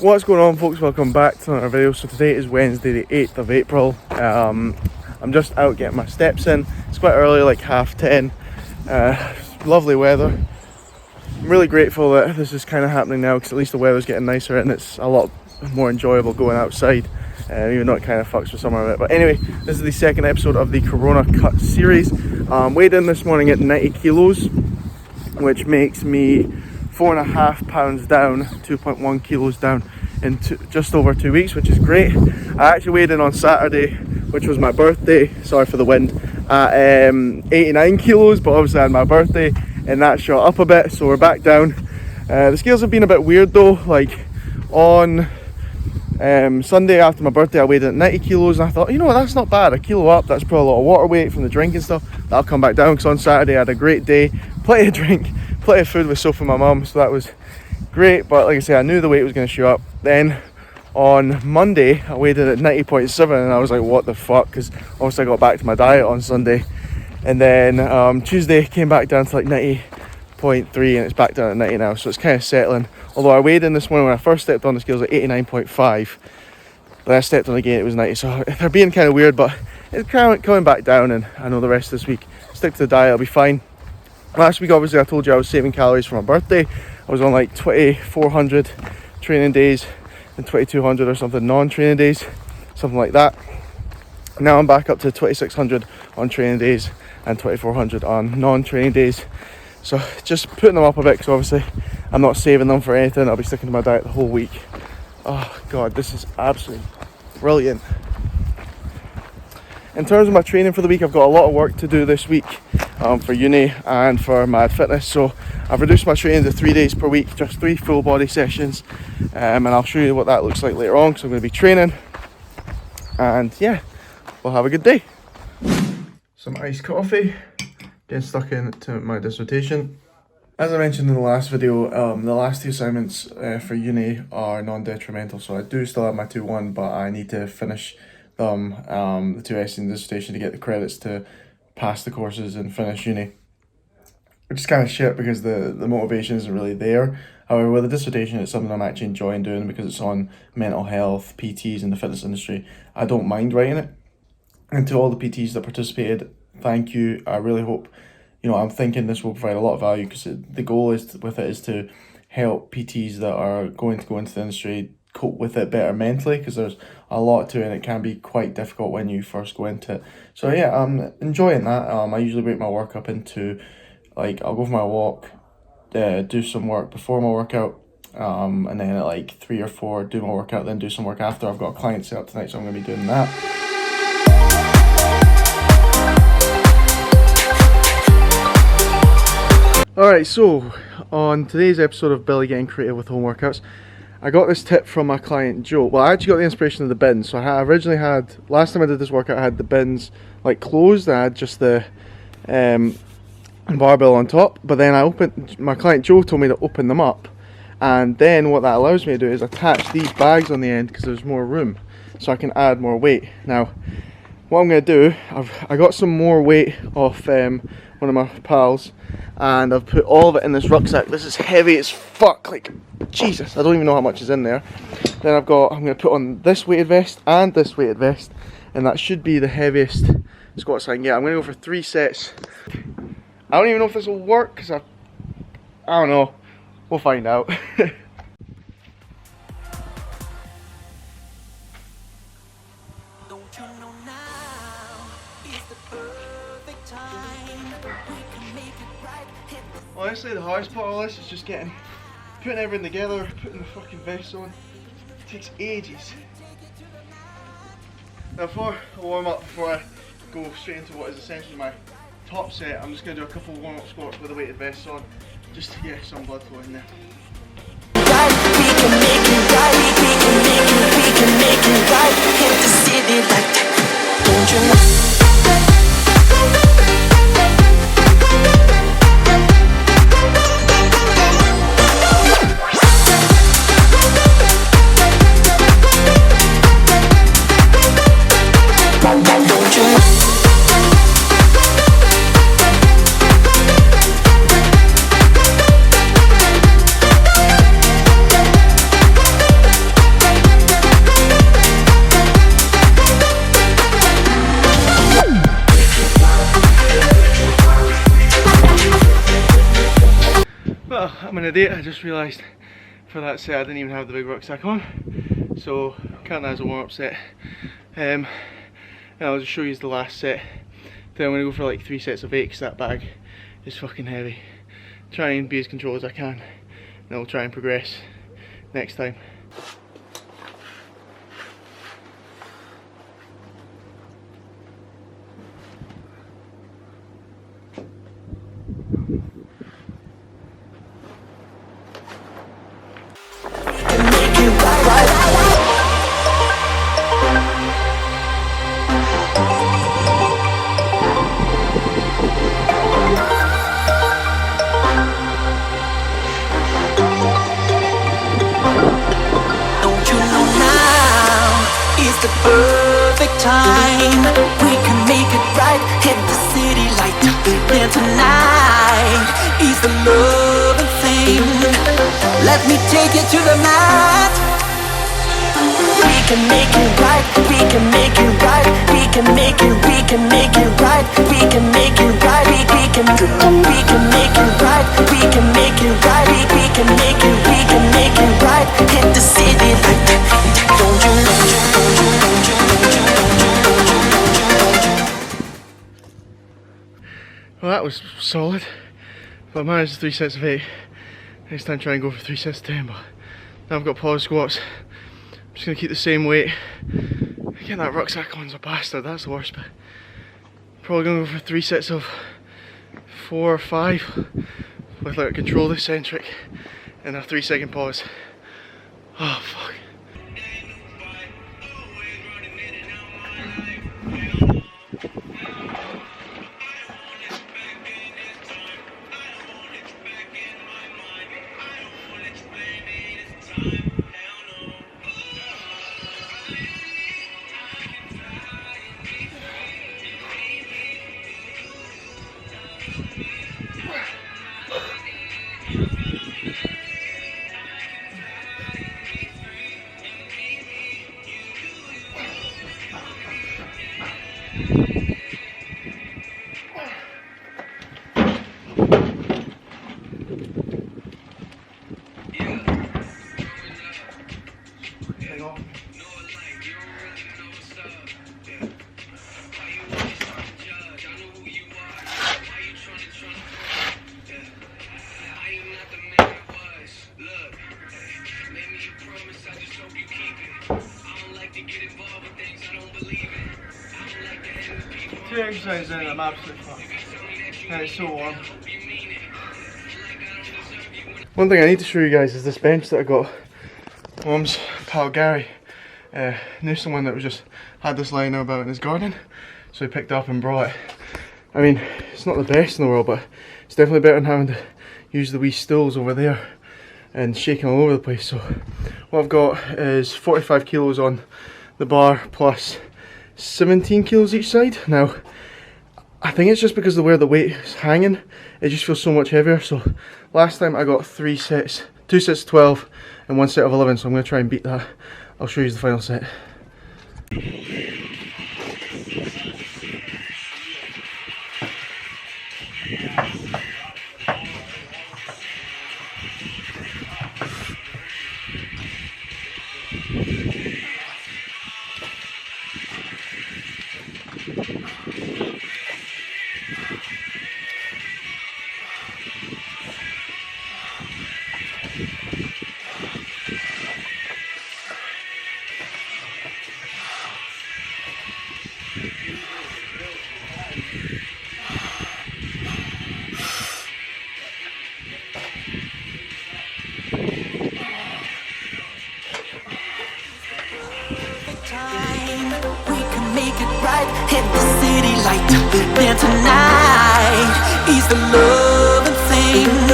What's going on, folks? Welcome back to another video. So today is Wednesday the 8th of April. I'm just out getting my steps in. It's quite early, like 10:30. Lovely weather. I'm really grateful that this is kind of happening now, because at least the weather's getting nicer and it's a lot more enjoyable going outside, even though it kind of fucks with some of it. But anyway, this is the second episode of the CORONACUT series. Weighed in this morning at 90 kilos, which makes me 4.5 pounds down, 2.1 kilos down in just over 2 weeks, which is great. I actually weighed in on Saturday, which was my birthday, sorry for the wind, at 89 kilos, but obviously I had my birthday and that shot up a bit, so we're back down. The scales have been a bit weird though. Like on Sunday after my birthday I weighed in at 90 kilos and I thought, you know what, that's not bad, a kilo up, that's probably a lot of water weight from the drink and stuff. That'll come back down, because on Saturday I had a great day, plenty of drink, plenty of food with Sophie and my mum, so that was great. But like I say, I knew the weight was going to show up. Then on Monday I weighed in at 90.7 and I was like, what the fuck, because obviously I got back to my diet on Sunday. And then Tuesday came back down to like 90.3 and it's back down at 90 now, so it's kind of settling. Although I weighed in this morning when I first stepped on the scales at 89.5, but I stepped on again, it was 90, so they're being kind of weird, but it's kind of coming back down. And I know the rest of this week, stick to the diet, I'll be fine. Last week obviously I told you I was saving calories for my birthday. I was on like 2,400 training days and 2,200 or something non-training days, something like that. Now I'm back up to 2,600 on training days and 2,400 on non-training days. So just putting them up a bit, because obviously I'm not saving them for anything. I'll be sticking to my diet the whole week. Oh god, this is absolutely brilliant. In terms of my training for the week, I've got a lot of work to do this week for uni and for M.A.D fitness. So I've reduced my training to 3 days per week, just 3 full body sessions, and I'll show you what that looks like later on, because I'm going to be training. And yeah, we'll have a good day. Some iced coffee, getting stuck into my dissertation. As I mentioned in the last video, the last 2 assignments for uni are non-detrimental, so I do still have my 2-1, but I need to finish them, the 2 essays and dissertation, to get the credits to pass the courses and finish uni. Which is kind of shit, because the motivation isn't really there. However, with the dissertation, it's something I'm actually enjoying doing, because it's on mental health, PTs in the fitness industry. I don't mind writing it. And to all the PTs that participated, thank you. I really hope, I'm thinking this will provide a lot of value, because the goal with it is to help PTs that are going to go into the industry cope with it better mentally, because there's a lot to it and it can be quite difficult when you first go into it. So yeah, I'm enjoying that. I usually break my work up into, like, I'll go for my walk, do some work before my workout, and then at like 3 or 4 do my workout, then do some work after. I've got a client set up tonight, so I'm going to be doing that. Alright, so on today's episode of Billy Getting Creative with Home Workouts, I got this tip from my client Joe. Well, I actually got the inspiration of the bins. So I originally had, last time I did this workout, I had the bins like closed. I had just the barbell on top, but then my client Joe told me to open them up, and then what that allows me to do is attach these bags on the end, because there's more room, so I can add more weight. Now, what I'm going to do, I got some more weight off one of my pals, and I've put all of it in this rucksack. This is heavy as fuck, like Jesus, I don't even know how much is in there. Then I'm going to put on this weighted vest and this weighted vest, and that should be the heaviest squats I can get. I'm going to go for 3 sets. I don't even know if this will work, because I don't know, we'll find out. Honestly, the hardest part of all this is just putting everything together, putting the fucking vest on. It takes ages. Now for a warm up, before I go straight into what is essentially my top set, I'm just going to do a couple warm up squats with the weighted vests on, just to get some blood flow in there. minute date. I just realised for that set I didn't even have the big rucksack on, so count that as a warm-up set. And I'll just show you the last set. Then I'm going to go for like 3 sets of 8 because that bag is fucking heavy. Try and be as controlled as I can, and I'll try and progress next time. Perfect time, we can make it right. Hit the city light, there tonight is the love and fame. Let me take you to the mat. We can make it right, we can make it right, we can make it, we can make it right, we can make it right, we can make it right, we can make it right, we can make it right. Hit the city light, don't you know? Well, that was solid, but I managed 3 sets of 8. Next time try and go for 3 sets of 10, but now I've got pause squats. I'm just going to keep the same weight. Getting that rucksack on's a bastard, that's the worst bit. Probably going to go for 3 sets of 4 or 5 with like a controlled eccentric and a 3-second pause. Oh fuck. Two exercises in, I'm absolutely fine. And it's so warm. One thing I need to show you guys is this bench that I got. Mum's pal Gary knew someone that was just had this lying about in his garden, so he picked it up and brought it. I mean, it's not the best in the world, but it's definitely better than having to use the wee stools over there and shaking all over the place. So what I've got is 45 kilos on the bar plus 17 kilos each side. Now I think it's just because of where the weight is hanging, it just feels so much heavier. So last time I got 3 sets, 2 sets of 12 and 1 set of 11, so I'm going to try and beat that. I'll show you the final set. Hit the city light, there tonight is the love and fame.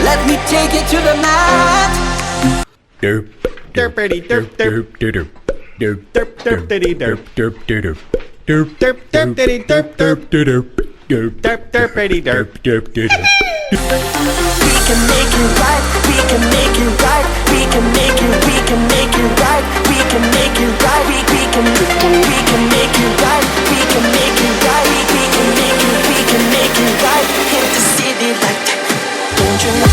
Let me take you to the mat. Derp, derpity derp derp derp derp derp derpity derp derp derp derp derp derpity derp derp derp derp derp derpity derp derp derp. We can make it right, we can make it right, we can make it, we can make it right, we can make it right, we can make it right, we can make it right, we can make it right. Hit the city light, don't you know?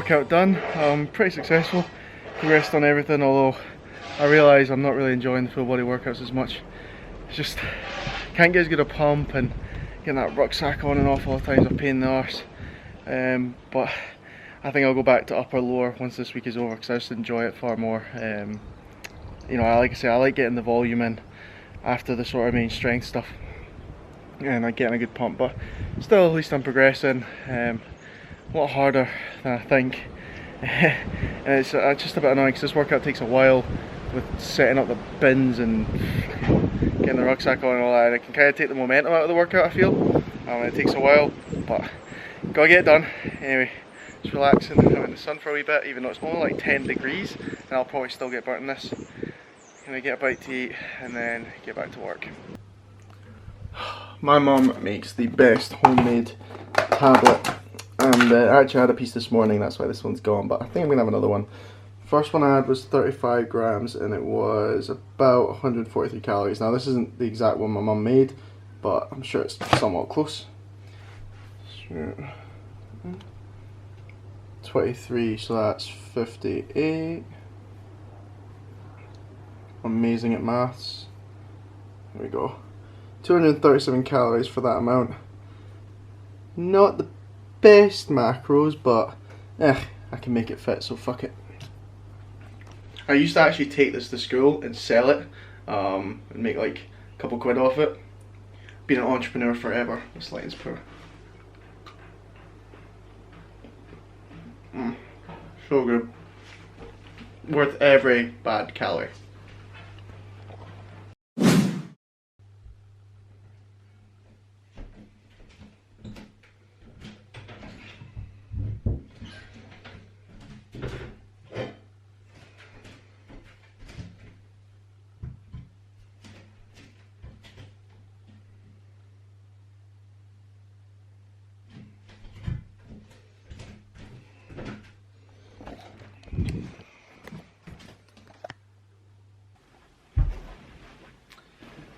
workout done. Pretty successful, progressed on everything, although I realise I'm not really enjoying the full body workouts as much. It's just, can't get as good a pump, and getting that rucksack on and off all the time is a pain in the arse. But I think I'll go back to upper lower once this week is over, because I just enjoy it far more. You know, like I say, I like getting the volume in after the sort of main strength stuff, and I'm getting a good pump, but still at least I'm progressing. A lot harder than I think. And it's just a bit annoying because this workout takes a while with setting up the bins and getting the rucksack on and all that, and it can kind of take the momentum out of the workout, I feel. It takes a while, but gotta get it done. Anyway, just relaxing, I'm in the sun for a wee bit, even though it's only like 10 degrees, and I'll probably still get burnt in this. Gonna get a bite to eat and then get back to work. My mum makes the best homemade tablet, and I actually had a piece this morning, that's why this one's gone, but I think I'm gonna have another one. First one I had was 35 grams and it was about 143 calories. Now this isn't the exact one my mum made, but I'm sure it's somewhat close. Sure. 23, so that's 58. Amazing at maths. There we go. 237 calories for that amount. Not the best macros, but I can make it fit, so fuck it. I used to actually take this to school and sell it, and make like a couple quid off it. Been an entrepreneur forever. This lighting's poor. So good. Worth every bad calorie.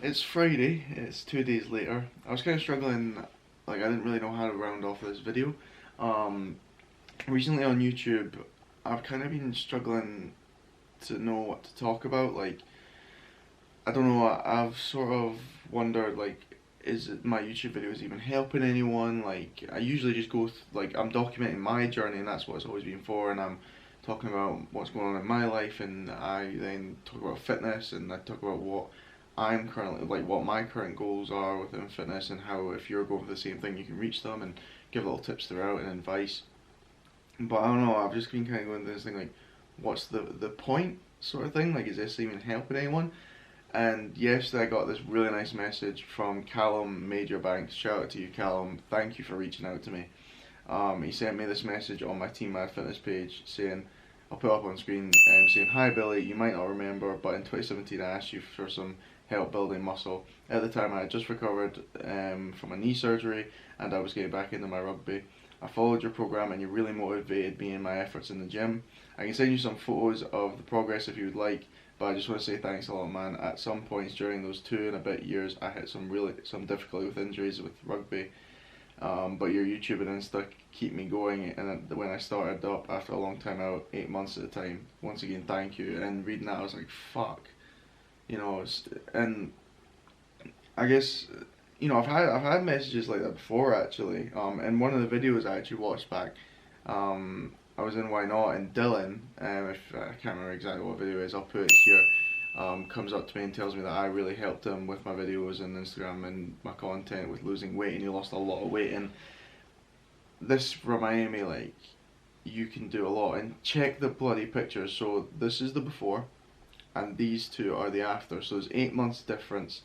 It's Friday, it's 2 days later. I was kind of struggling, like I didn't really know how to round off this video. Recently on YouTube, I've kind of been struggling to know what to talk about. Like, I don't know, I've sort of wondered, like, is it my YouTube videos even helping anyone? Like, I usually just go, like, I'm documenting my journey, and that's what it's always been for, and I'm talking about what's going on in my life, and I then talk about fitness, and I talk about what I'm currently, like, what my current goals are within fitness, and how if you're going for the same thing you can reach them, and give little tips throughout and advice. But I don't know, I've just been kind of going to this thing like, what's the point sort of thing, like, is this even helping anyone? And yesterday I got this really nice message from Callum Major Banks. Shout out to you, Callum, thank you for reaching out to me. He sent me this message on my Team M.A.D fitness page saying, I'll put it up on screen, saying, hi Billy, you might not remember, but in 2017 I asked you for some help building muscle. At the time I had just recovered from a knee surgery, and I was getting back into my rugby. I followed your program and you really motivated me in my efforts in the gym. I can send you some photos of the progress if you would like, but I just want to say thanks a lot, man. At some points during those 2 and a bit years I hit some difficulty with injuries with rugby, but your YouTube and Insta keep me going, and when I started up after a long time out, 8 months at a time, once again thank you. And reading that I was like, fuck, you know. And I guess, you know, I've had messages like that before actually. And one of the videos I actually watched back, I was in Why Not, and Dylan, if I can't remember exactly what video it is, I'll put it here, comes up to me and tells me that I really helped him with my videos and Instagram and my content with losing weight, and he lost a lot of weight. And this reminded me, like, you can do a lot, and check the bloody pictures. So this is the before and these two are the after, so there's 8 months difference.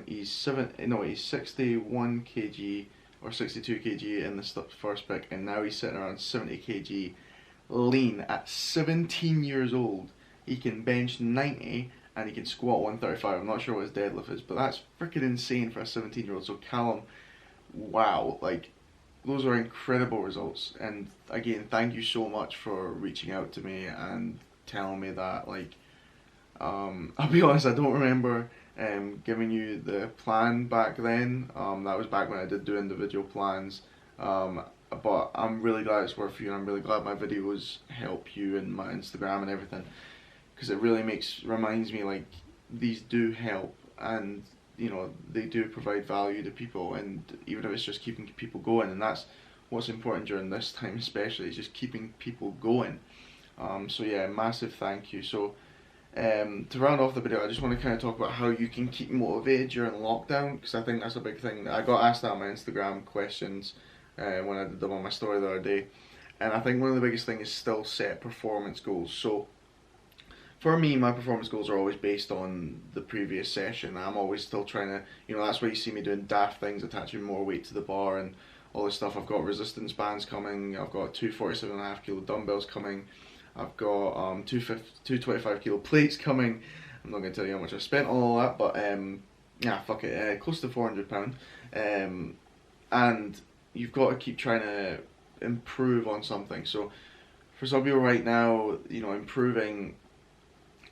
He's 61 kg or 62 kg in the first pic, and now he's sitting around 70 kg lean at 17 years old. He can bench 90 and he can squat 135. I'm not sure what his deadlift is, but that's freaking insane for a 17-year-old. So Callum, wow, like, those are incredible results. And again, thank you so much for reaching out to me and telling me that. Like, I'll be honest, I don't remember giving you the plan back then. That was back when I did do individual plans. but I'm really glad it's worked for you, and I'm really glad my videos help you and my Instagram and everything, because it really reminds me like these do help, and you know, they do provide value to people, and even if it's just keeping people going, and that's what's important during this time especially, is just keeping people going. So yeah, massive thank you. So to round off the video, I just want to kind of talk about how you can keep motivated during lockdown, because I think that's a big thing. I got asked that on my Instagram questions when I did them on my story the other day, and I think one of the biggest things is still set performance goals. So for me, my performance goals are always based on the previous session. I'm always still trying to, you know, that's why you see me doing daft things, attaching more weight to the bar and all this stuff. I've got resistance bands coming, I've got two 47.5 kilo dumbbells coming, I've got two 25 kilo plates coming. I'm not going to tell you how much I spent on all that, but yeah, fuck it, close to £400. And you've got to keep trying to improve on something. So for some people right now, you know, improving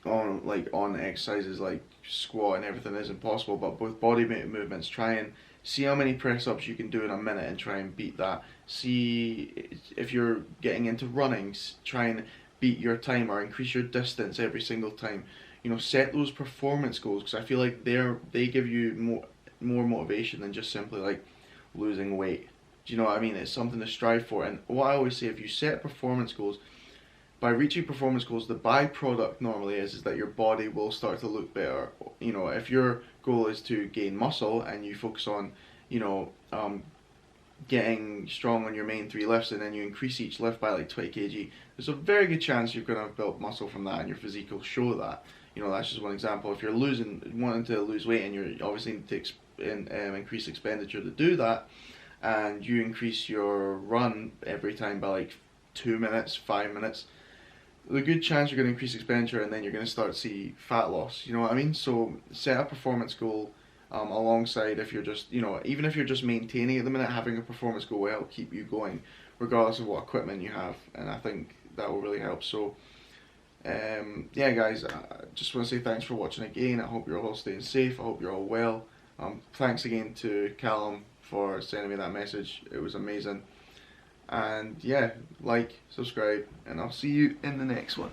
on exercises like squat and everything is impossible, but with body movements, try and see how many press ups you can do in a minute and try and beat that. See if you're getting into running, try and beat your time or increase your distance every single time. You know, set those performance goals, because I feel like they give you more motivation than just simply like losing weight. Do you know what I mean? It's something to strive for. And what I always say, if you set performance goals, by reaching performance goals, the byproduct normally is that your body will start to look better. You know, if your goal is to gain muscle and you focus on, you know, getting strong on your main 3 lifts, and then you increase each lift by like 20 kg, there's a very good chance you're going to have built muscle from that, and your physique will show that. You know, that's just one example. If you're wanting to lose weight, and you're obviously need to increase expenditure to do that, and you increase your run every time by like 2 minutes, 5 minutes, the good chance you're going to increase expenditure, and then you're going to start to see fat loss. You know what I mean? So set a performance goal alongside, if you're just, you know, even if you're just maintaining at the minute, having a performance goal will help keep you going regardless of what equipment you have, and I think that will really help. So yeah guys, I just want to say thanks for watching again. I hope you're all staying safe, I hope you're all well. Thanks again to Callum for sending me that message, it was amazing. And yeah, like, subscribe, and I'll see you in the next one.